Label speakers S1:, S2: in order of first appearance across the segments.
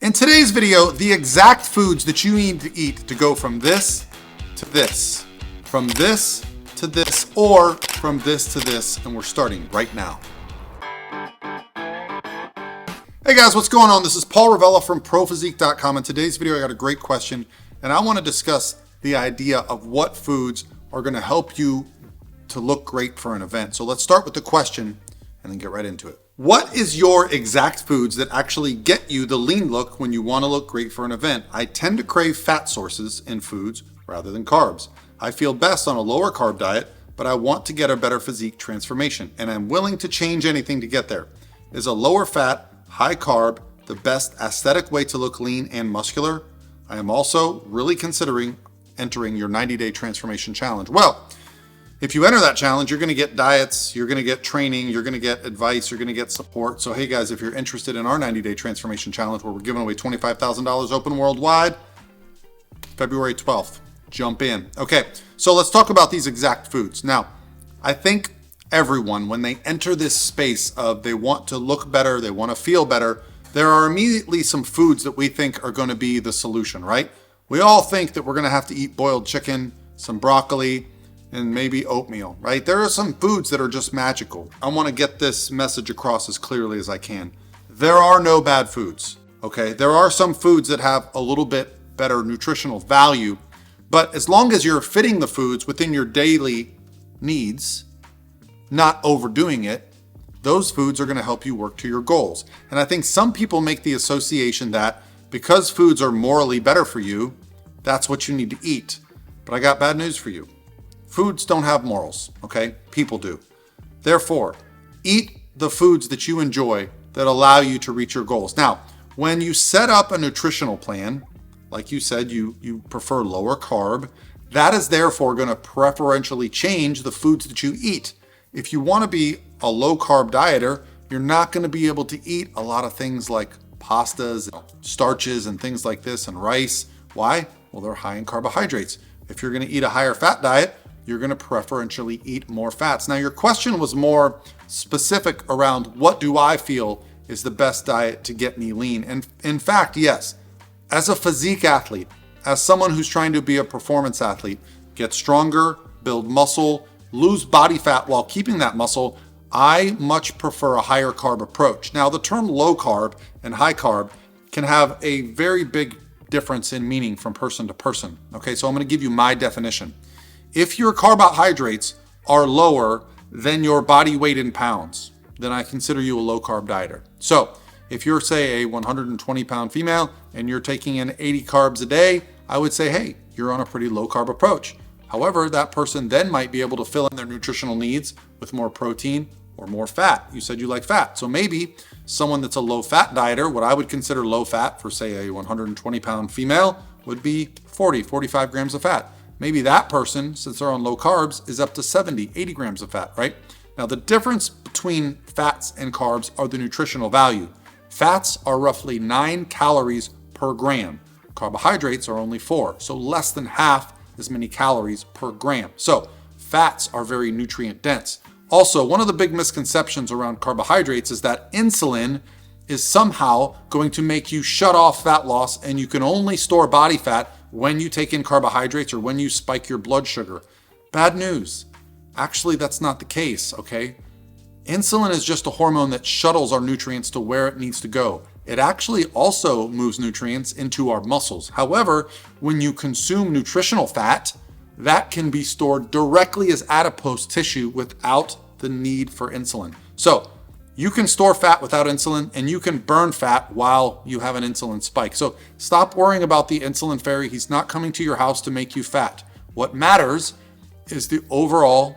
S1: In today's video, the exact foods that you need to eat to go from this to this, from this to this, or from this to this, and we're starting right now. Hey guys, what's going on? This is Paul Ravella from ProPhysique.com. In today's video, I got a great question, and I want to discuss the idea of what foods are going to help you to look great for an event. So let's start with the question and then get right into it. What is your exact foods that actually get you the lean look when you want to look great for an event? I tend to crave fat sources in foods rather than carbs. I feel best on a lower carb diet, but I want to get a better physique transformation, and I'm willing to change anything to get there. Is a lower fat, high carb the best aesthetic way to look lean and muscular? I am also really considering entering your 90-day transformation challenge. Well, if you enter that challenge, you're going to get diets, you're going to get training, you're going to get advice, you're going to get support. So hey guys, if you're interested in our 90-day transformation challenge where we're giving away $25,000 open worldwide, February 12th, jump in. Okay, so let's talk about these exact foods. Now, I think everyone, when they enter this space of they want to look better, they want to feel better, there are immediately some foods that we think are going to be the solution, right? We all think that we're going to have to eat boiled chicken, some broccoli, and maybe oatmeal, right? There are some foods that are just magical. I want to get this message across as clearly as I can. There are no bad foods, okay? There are some foods that have a little bit better nutritional value, but as long as you're fitting the foods within your daily needs, not overdoing it, those foods are going to help you work to your goals. And I think some people make the association that because foods are morally better for you, that's what you need to eat. But I got bad news for you. Foods don't have morals, okay? People do. Therefore, eat the foods that you enjoy that allow you to reach your goals. Now, when you set up a nutritional plan, like you said, you prefer lower carb, that is therefore going to preferentially change the foods that you eat. If you want to be a low carb dieter, you're not going to be able to eat a lot of things like pastas, starches, and things like this, and rice. Why? Well, they're high in carbohydrates. If you're going to eat a higher fat diet, you're going to preferentially eat more fats. Now, your question was more specific around what do I feel is the best diet to get me lean? And in fact, yes, as a physique athlete, as someone who's trying to be a performance athlete, get stronger, build muscle, lose body fat while keeping that muscle, I much prefer a higher carb approach. Now, the term low carb and high carb can have a very big difference in meaning from person to person. Okay, so I'm going to give you my definition. If your carbohydrates are lower than your body weight in pounds, then I consider you a low carb dieter. So if you're, say, a 120 pound female and you're taking in 80 carbs a day, I would say, hey, you're on a pretty low carb approach. However, that person then might be able to fill in their nutritional needs with more protein or more fat. You said you like fat. So maybe someone that's a low fat dieter, what I would consider low fat for, say, a 120 pound female would be 45 grams of fat. Maybe that person, since they're on low carbs, is up to 80 grams of fat, right? Now, the difference between fats and carbs are the nutritional value. Fats are roughly 9 calories per gram. Carbohydrates are only 4, so less than half as many calories per gram. So fats are very nutrient dense. Also, one of the big misconceptions around carbohydrates is that insulin is somehow going to make you shut off fat loss and you can only store body fat when you take in carbohydrates or when you spike your blood sugar. Bad news. Actually, that's not the case, okay? Insulin is just a hormone that shuttles our nutrients to where it needs to go. It actually also moves nutrients into our muscles. However, when you consume nutritional fat, that can be stored directly as adipose tissue without the need for insulin. So you can store fat without insulin and you can burn fat while you have an insulin spike. So stop worrying about the insulin fairy. He's not coming to your house to make you fat. What matters is the overall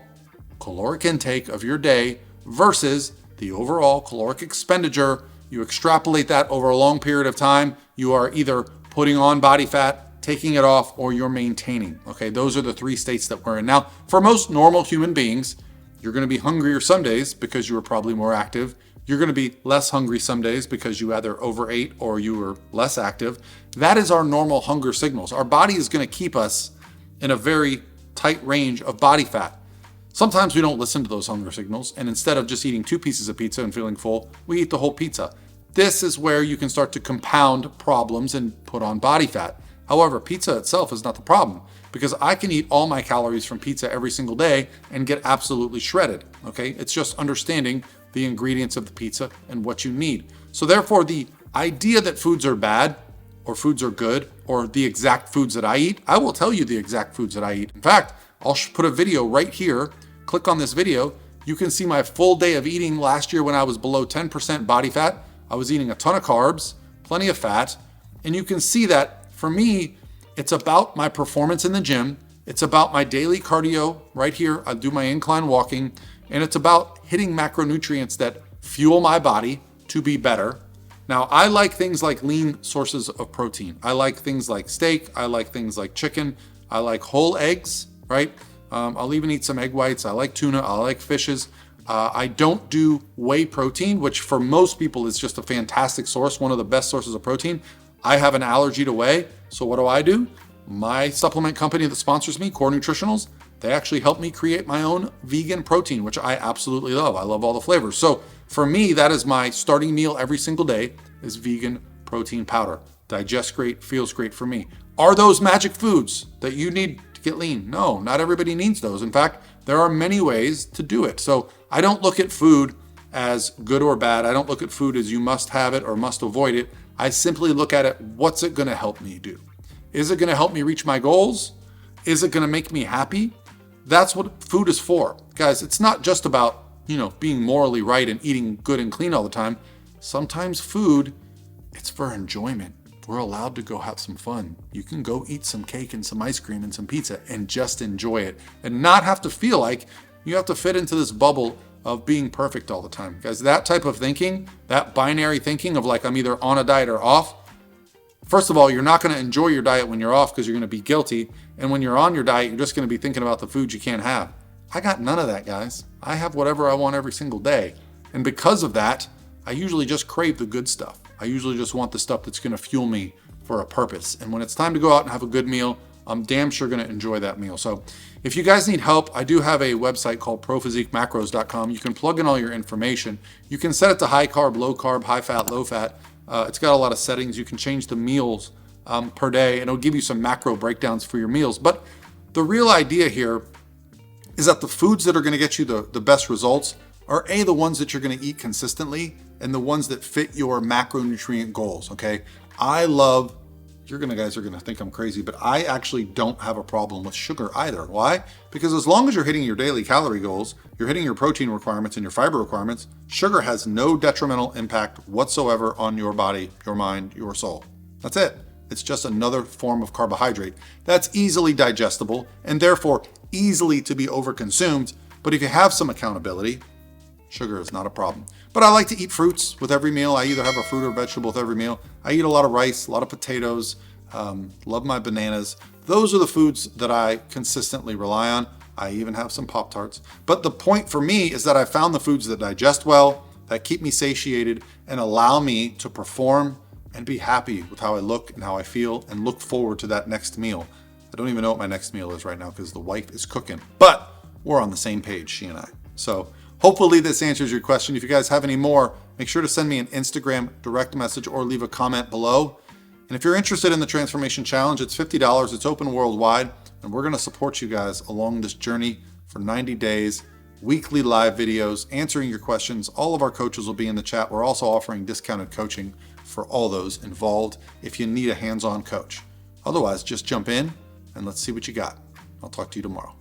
S1: caloric intake of your day versus the overall caloric expenditure. You extrapolate that over a long period of time, you are either putting on body fat, taking it off, or you're maintaining. Okay, those are the 3 states that we're in. Now, for most normal human beings, you're going to be hungrier some days because you were probably more active. You're going to be less hungry some days because you either overate or you were less active. That is our normal hunger signals. Our body is going to keep us in a very tight range of body fat. Sometimes we don't listen to those hunger signals, and instead of just eating 2 pieces of pizza and feeling full, we eat the whole pizza. this is where you can start to compound problems and put on body fat. However, pizza itself is not the problem, because I can eat all my calories from pizza every single day and get absolutely shredded, okay? It's just understanding the ingredients of the pizza and what you need. So therefore, the idea that foods are bad or foods are good or the exact foods that I eat, I will tell you the exact foods that I eat. In fact, I'll put a video right here. Click on this video. You can see my full day of eating last year when I was below 10% body fat. I was eating a ton of carbs, plenty of fat, and you can see that for me, it's about my performance in the gym. It's about my daily cardio right here. I do my incline walking, and it's about hitting macronutrients that fuel my body to be better. Now, I like things like lean sources of protein. I like things like steak. I like things like chicken. I like whole eggs, right? I'll even eat some egg whites. I like tuna. I like fishes. I don't do whey protein, which for most people is just a fantastic source, one of the best sources of protein. I have an allergy to whey, so what do? My supplement company that sponsors me, Core Nutritionals, they actually help me create my own vegan protein, which I absolutely love. I love all the flavors. So for me, that is my starting meal every single day is vegan protein powder. Digests great, feels great for me. Are those magic foods that you need to get lean? No, not everybody needs those. In fact, there are many ways to do it. So I don't look at food as good or bad. I don't look at food as you must have it or must avoid it. I simply look at it, what's it gonna help me do? Is it gonna help me reach my goals? Is it gonna make me happy? That's what food is for. Guys, it's not just about, being morally right and eating good and clean all the time. Sometimes food, it's for enjoyment. We're allowed to go have some fun. You can go eat some cake and some ice cream and some pizza and just enjoy it and not have to feel like you have to fit into this bubble of being perfect all the time. Guys, that type of thinking, that binary thinking of like I'm either on a diet or off, first of all, you're not going to enjoy your diet when you're off because you're going to be guilty. And when you're on your diet, you're just going to be thinking about the foods you can't have. I got none of that, guys. I have whatever I want every single day. And because of that, I usually just crave the good stuff. I usually just want the stuff that's going to fuel me for a purpose. And when it's time to go out and have a good meal, I'm damn sure going to enjoy that meal. So if you guys need help, I do have a website called prophysiquemacros.com. You can plug in all your information. You can set it to high carb, high fat, low fat. It's got a lot of settings. You can change the meals per day, and it'll give you some macro breakdowns for your meals. But the real idea here is that the foods that are going to get you the best results are the ones that you're going to eat consistently and the ones that fit your macronutrient goals, okay? You guys are going to think I'm crazy, but I actually don't have a problem with sugar either. Why? Because as long as you're hitting your daily calorie goals, you're hitting your protein requirements and your fiber requirements, sugar has no detrimental impact whatsoever on your body, your mind, your soul. That's it. It's just another form of carbohydrate that's easily digestible and therefore easily to be overconsumed. But if you have some accountability, sugar is not a problem. But I like to eat fruits with every meal. I either have a fruit or vegetable with every meal. I eat a lot of rice, a lot of potatoes, love my bananas. Those are the foods that I consistently rely on. I even have some Pop-Tarts. But the point for me is that I found the foods that digest well, that keep me satiated, and allow me to perform and be happy with how I look and how I feel and look forward to that next meal. I don't even know what my next meal is right now because the wife is cooking. But we're on the same page, she and I. So hopefully this answers your question. If you guys have any more, make sure to send me an Instagram direct message or leave a comment below. And if you're interested in the Transformation Challenge, it's $50. It's open worldwide. And we're going to support you guys along this journey for 90 days, weekly live videos, answering your questions. All of our coaches will be in the chat. We're also offering discounted coaching for all those involved if you need a hands-on coach. Otherwise, just jump in and let's see what you got. I'll talk to you tomorrow.